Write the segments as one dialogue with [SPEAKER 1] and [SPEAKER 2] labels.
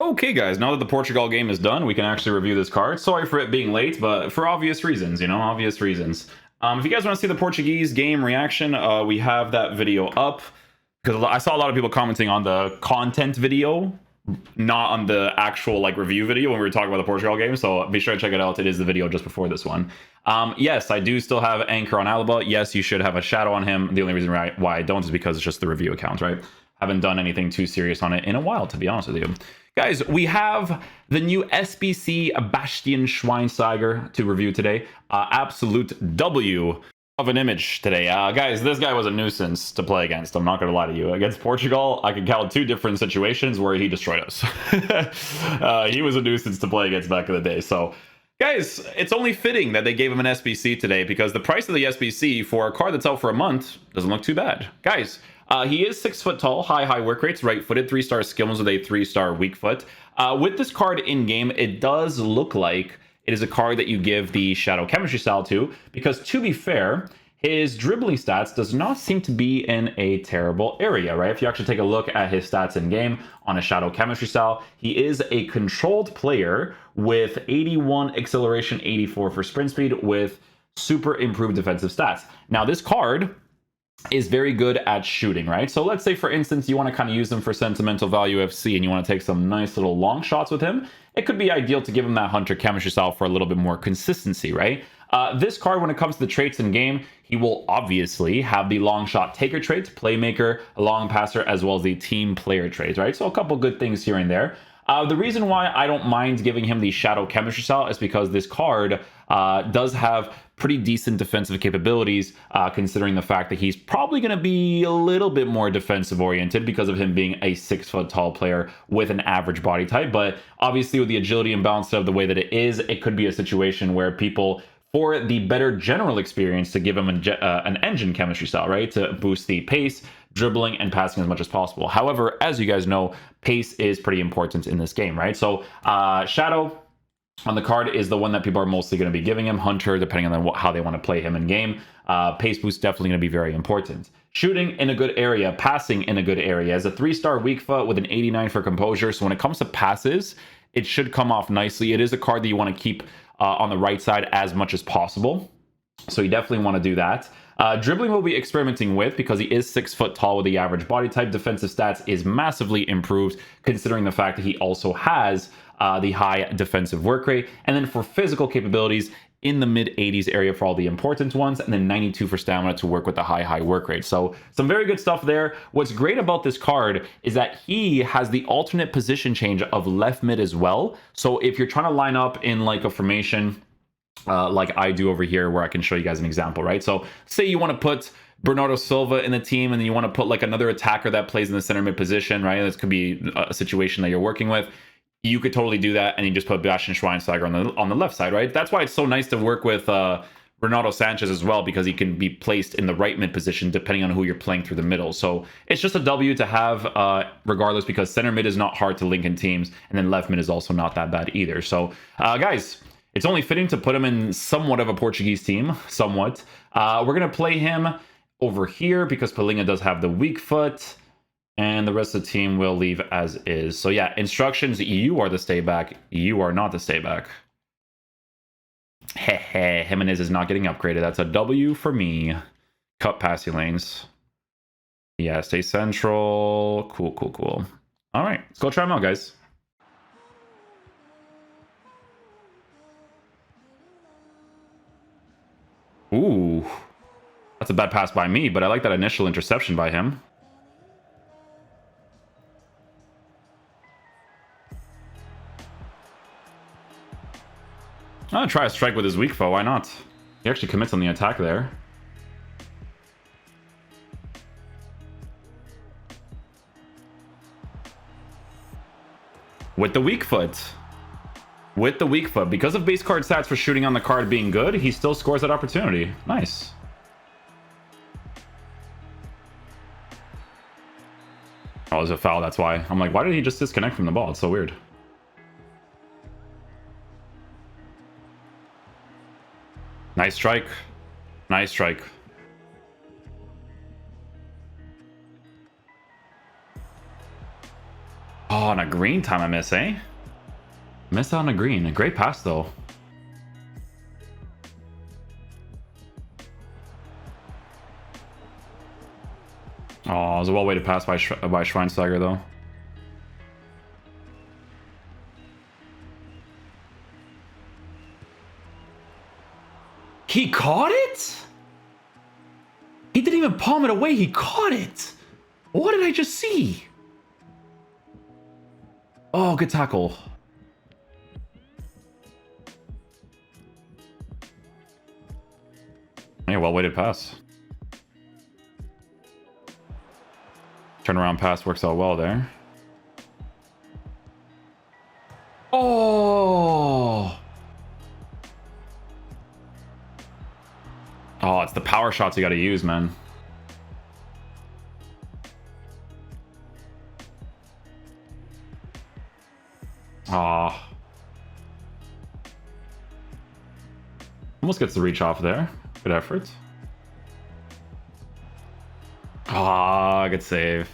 [SPEAKER 1] Okay, guys, now that the Portugal game is done, we can actually review this card. Sorry for it being late, but for obvious reasons, obvious reasons. If you guys want to see the Portuguese game reaction, we have that video up. Because I saw a lot of people commenting on the content video, not on the actual review video when we were talking about the Portugal game. So be sure to check it out. It is the video just before this one. Yes, I do still have Anchor on Alaba. Yes, you should have a shadow on him. The only reason why I don't is because it's just the review account, right? Haven't done anything too serious on it in a while, to be honest with you. Guys, we have the new SBC Bastian Schweinsteiger to review today. Absolute W of an image today. Guys, this guy was a nuisance to play against. I'm not going to lie to you. Against Portugal, I can count two different situations where he destroyed us. He was a nuisance to play against back in the day. So, guys, it's only fitting that they gave him an SBC today because the price of the SBC for a card that's out for a month doesn't look too bad. Guys, he is 6 foot tall, high work rates, right-footed, 3-star skills with a 3-star weak foot. With this card in-game, it does look like it is a card that you give the Shadow Chemistry style to, because to be fair, his dribbling stats does not seem to be in a terrible area, right? If you actually take a look at his stats in-game on a Shadow Chemistry style, he is a controlled player with 81 acceleration, 84 for sprint speed, with super improved defensive stats. Now, this card is very good at shooting, right? So let's say, for instance, you want to kind of use him for sentimental value FC and you want to take some nice little long shots with him. It could be ideal to give him that Hunter Chemistry style for a little bit more consistency, right? This card, when it comes to the traits in game, he will obviously have the long shot taker traits, playmaker, a long passer, as well as the team player traits, right? So a couple good things here and there. The reason why I don't mind giving him the Shadow Chemistry style is because this card does have pretty decent defensive capabilities, considering the fact that he's probably going to be a little bit more defensive oriented because of him being a 6 foot tall player with an average body type. But obviously, with the agility and balance of the way that it is, it could be a situation where people, for the better general experience, to give him an engine chemistry style, right? To boost the pace, dribbling, and passing as much as possible. However, as you guys know, pace is pretty important in this game, right? So Shadow on the card is the one that people are mostly going to be giving him. Hunter, depending on how they want to play him in game. Pace boost definitely going to be very important. Shooting in a good area, passing in a good area. As a 3-star weak foot with an 89 for composure. So when it comes to passes, it should come off nicely. It is a card that you want to keep on the right side as much as possible. So you definitely want to do that. Dribbling we'll be experimenting with because he is 6 foot tall with the average body type. Defensive stats is massively improved considering the fact that he also has the high defensive work rate. And then for physical capabilities, in the mid 80s area for all the important ones, and then 92 for stamina to work with the high work rate. So some very good stuff there. What's great about this card is that he has the alternate position change of left mid as well. So if you're trying to line up in like a formation, like I do over here, where I can show you guys an example, right? So say you want to put Bernardo Silva in the team, and then you want to put like another attacker that plays in the center mid position, right? This could be a situation that you're working with. You could totally do that, and you just put Bastian Schweinsteiger on the left side, right? That's why it's so nice to work with Renato Sanchez as well, because he can be placed in the right mid position depending on who you're playing through the middle. So it's just a W to have regardless, because center mid is not hard to link in teams, and then left mid is also not that bad either. So guys, it's only fitting to put him in somewhat of a Portuguese team, somewhat. We're going to play him over here because Palinha does have the weak foot, and the rest of the team will leave as is. So yeah, instructions, you are the stay back. You are not the stay back. Heh, Jimenez is not getting upgraded. That's a W for me. Cut passing lanes. Yeah, stay central. Cool. All right, let's go try them out, guys. Ooh, that's a bad pass by me, but I like that initial interception by him. I'm gonna try a strike with his weak foe. Why not? He actually commits on the attack there. With the weak foot. With the weak foot. Because of base card stats for shooting on the card being good, he still scores that opportunity. Nice. Oh, it was a foul, that's why. I'm like, why did he just disconnect from the ball? It's so weird. Nice strike. Nice strike. Oh, on a green time I miss, eh? Missed out on a green. A great pass, though. Oh, it was a well-weighted pass by Schweinsteiger, though. He caught it? He didn't even palm it away. He caught it. What did I just see? Oh, good tackle. Yeah, well-weighted pass. Turnaround pass works out well there. Oh! Oh, it's the power shots you got to use, man. Ah. Almost gets the reach off there. Good effort. Ah, good save.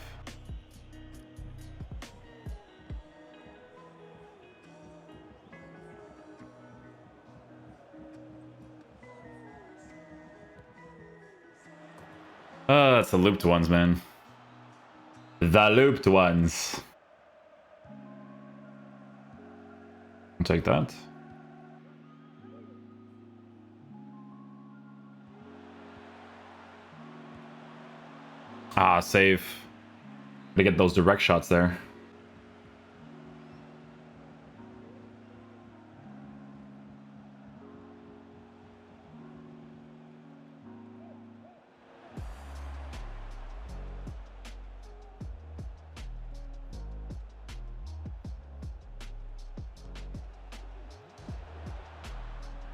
[SPEAKER 1] That's the looped ones, man. The looped ones. I'll take that. Ah, save. To get those direct shots there.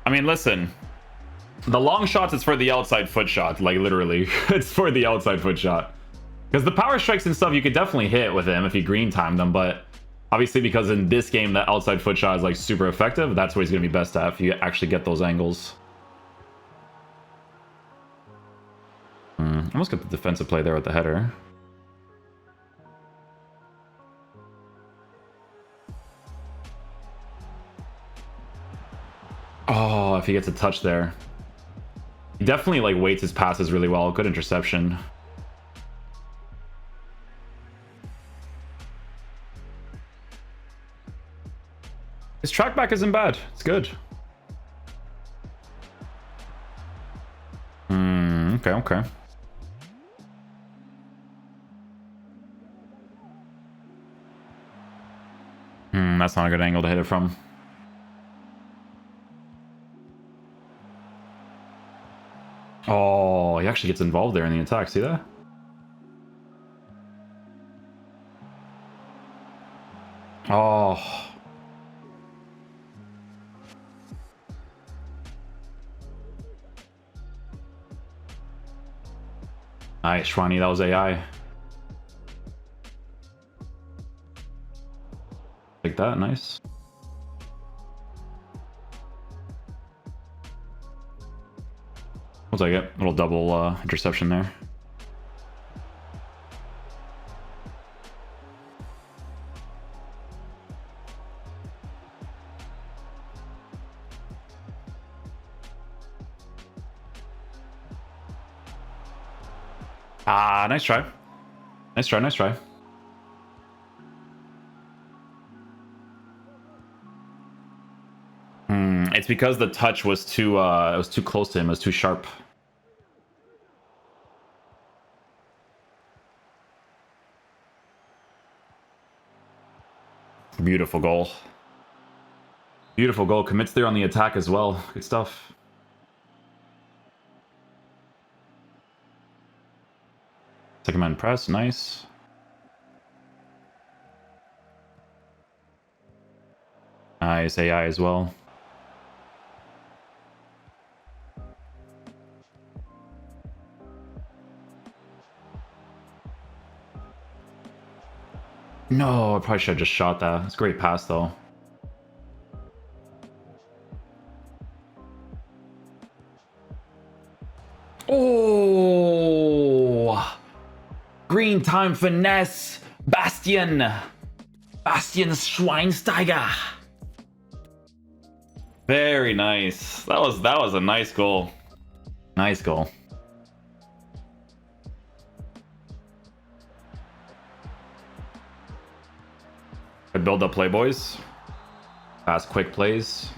[SPEAKER 1] I mean, listen. The long shots is for the outside foot shot, like literally. It's for the outside foot shot. Because the power strikes and stuff you could definitely hit with him if you green timed them, but obviously because in this game that outside foot shot is like super effective, that's what he's going to be best at if you actually get those angles. Almost got the defensive play there with the header. Oh, if he gets a touch there. He definitely like weights his passes really well. Good interception. His track back isn't bad. It's good. Okay. That's not a good angle to hit it from. Oh, he actually gets involved there in the attack. See that? Oh. Nice, Schweiny. That was AI. Like that. Nice. We'll take it. Little double interception there. Ah, nice try. Nice try. It's because the touch was too it was too close to him, it was too sharp. Beautiful goal. Beautiful goal. Commits there on the attack as well. Good stuff. Second man press, nice. Nice AI as well. No, I probably should have just shot that. It's a great pass though. Oh! Green time finesse! Bastion! Bastian Schweinsteiger. Very nice. That was a nice goal. Nice goal. Good build up play, boys. Fast, quick plays.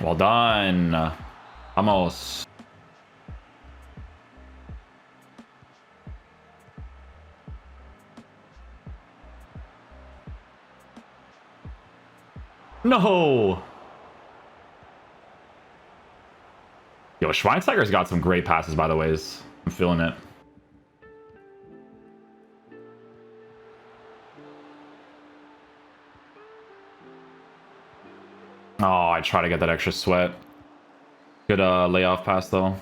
[SPEAKER 1] Well done. Vamos. No. Yo, Schweinsteiger's got some great passes, by the way. I'm feeling it. Oh, I try to get that extra sweat. Good layoff pass, though.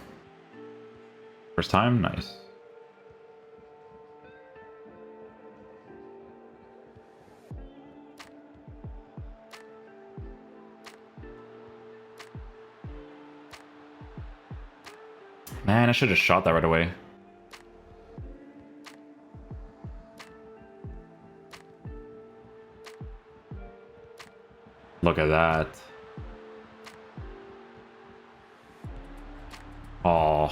[SPEAKER 1] First time? Nice. Man, I should have shot that right away. Look at that. Oh,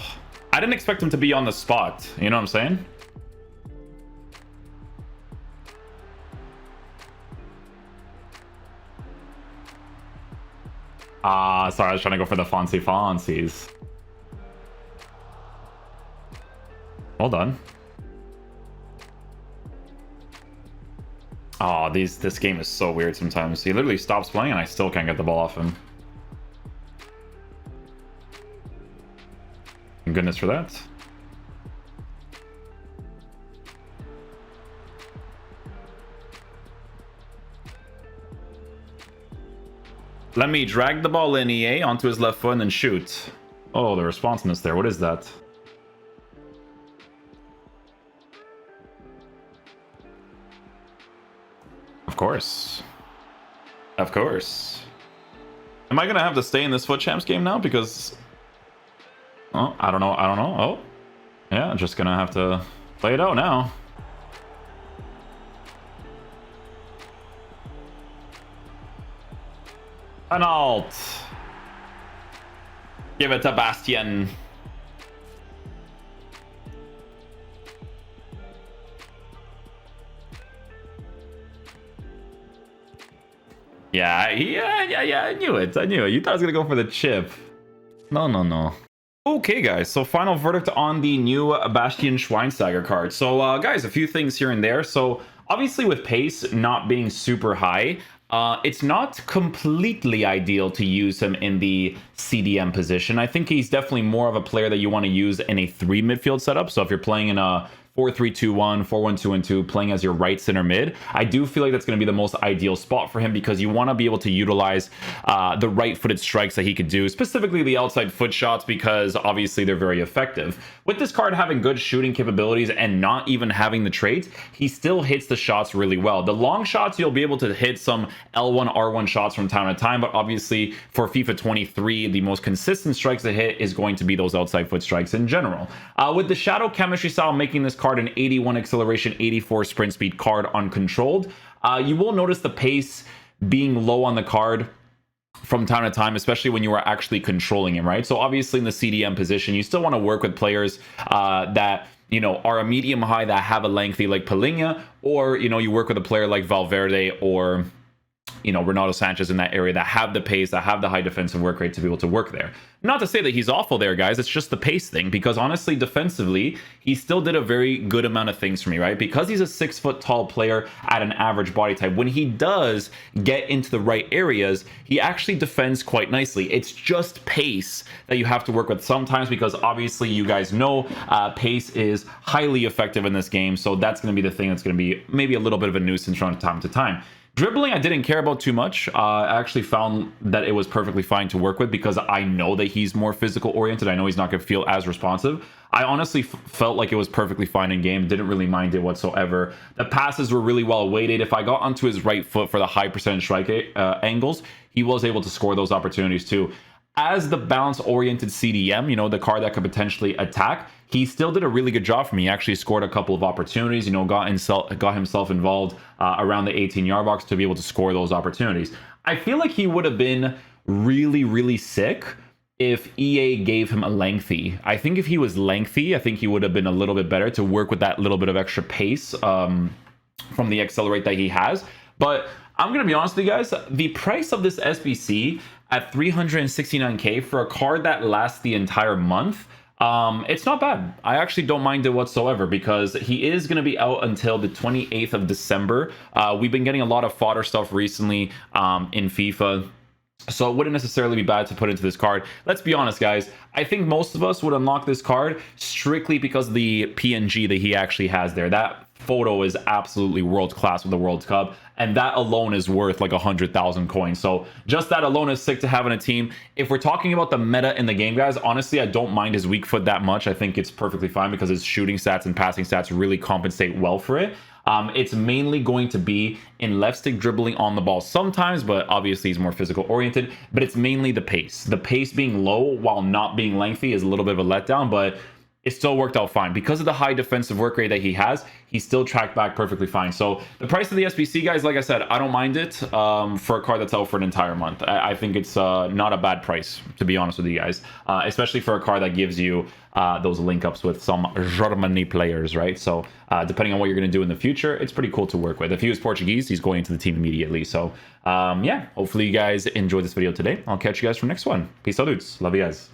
[SPEAKER 1] I didn't expect him to be on the spot. You know what I'm saying? Sorry, I was trying to go for the fancies. Well done. Oh, this game is so weird sometimes. He literally stops playing and I still can't get the ball off him. Thank goodness for that. Let me drag the ball in, EA, onto his left foot and then shoot. Oh, the responsiveness there. What is that? Of course. Of course. Am I going to have to stay in this Foot Champs game now? Because... Oh, I don't know. Oh. Yeah, just going to have to play it out now. An alt. Give it to Bastian. Yeah, I knew it. You thought I was gonna go for the chip. No. Okay, guys, so final verdict on the new Bastian Schweinsteiger card. So, guys, a few things here and there. So, obviously with pace not being super high, it's not completely ideal to use him in the CDM position. I think he's definitely more of a player that you want to use in a 3 midfield setup. So if you're playing in a 4-3-2-1, 4-1-2-2, playing as your right center mid, I do feel like that's going to be the most ideal spot for him because you want to be able to utilize the right-footed strikes that he could do, specifically the outside foot shots, because obviously they're very effective. With this card having good shooting capabilities and not even having the trait, he still hits the shots really well. The long shots, you'll be able to hit some L1, R1 shots from time to time, but obviously for FIFA 23, the most consistent strikes to hit is going to be those outside foot strikes in general. With the Shadow Chemistry style making this card an 81 acceleration, 84 sprint speed card uncontrolled, you will notice the pace being low on the card from time to time, especially when you are actually controlling him, right? So obviously in the CDM position, you still want to work with players that, you know, are a medium high that have a lengthy like Palinha, or, you know, you work with a player like Valverde or, you know, Renato Sanchez in that area that have the pace, that have the high defensive work rate to be able to work there. Not to say that he's awful there, guys. It's just the pace thing, because honestly, defensively, he still did a very good amount of things for me, right? Because he's a 6 foot tall player at an average body type. When he does get into the right areas, he actually defends quite nicely. It's just pace that you have to work with sometimes, because obviously you guys know pace is highly effective in this game. So that's going to be the thing that's going to be maybe a little bit of a nuisance from time to time. Dribbling, I didn't care about too much. I actually found that it was perfectly fine to work with because I know that he's more physical oriented. I know he's not going to feel as responsive. I honestly felt like it was perfectly fine in game. Didn't really mind it whatsoever. The passes were really well weighted. If I got onto his right foot for the high percentage strike angles, he was able to score those opportunities too. As the balance-oriented CDM, you know, the card that could potentially attack, he still did a really good job for me. He actually scored a couple of opportunities, you know, got himself involved around the 18-yard box to be able to score those opportunities. I feel like he would have been really, really sick if EA gave him a lengthy. I think if he was lengthy, I think he would have been a little bit better to work with that little bit of extra pace from the accelerate that he has. But I'm going to be honest with you guys, the price of this SBC at 369k for a card that lasts the entire month, it's not bad. I actually don't mind it whatsoever because he is going to be out until the 28th of December. We've been getting a lot of fodder stuff recently in FIFA. So it wouldn't necessarily be bad to put into this card. Let's be honest, guys. I think most of us would unlock this card strictly because of the PNG that he actually has there. That photo is absolutely world class with the World Cup, and that alone is worth like 100,000 coins. So just that alone is sick to have in a team. If we're talking about the meta in the game, guys, honestly, I don't mind his weak foot that much. I think it's perfectly fine because his shooting stats and passing stats really compensate well for it. It's mainly going to be in left stick dribbling on the ball sometimes, but obviously he's more physical oriented, but it's mainly the pace. The pace being low while not being lengthy is a little bit of a letdown, but it still worked out fine. Because of the high defensive work rate that he has, he still tracked back perfectly fine. So the price of the SBC, guys, like I said, I don't mind it for a card that's out for an entire month. I think it's not a bad price, to be honest with you guys, especially for a card that gives you those link ups with some Germany players, right? So depending on what you're going to do in the future, it's pretty cool to work with. If he was Portuguese, he's going into the team immediately. So yeah, hopefully you guys enjoyed this video today. I'll catch you guys for the next one. Peace out, dudes. Love you guys.